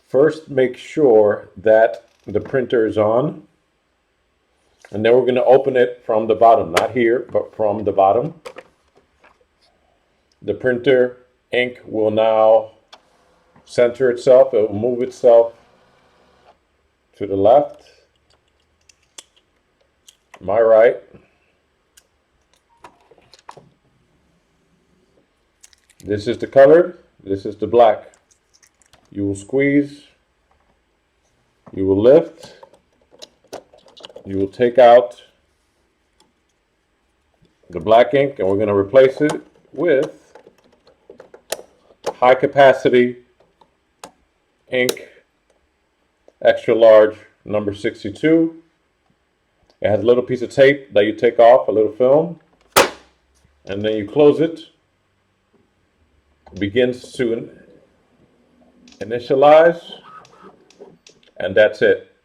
First, make sure that the printer is on. And then we're going to open it from the bottom, not here, but from the bottom. The printer ink will now center itself. It will move itself to the left, my right. This is the colored, this is the black. You will squeeze, you will lift, you will take out the black ink, and we're going to replace it with high capacity ink, extra large, number 62. It has a little piece of tape that you take off, a little film, and then you close it. It begins to initialize, and that's it.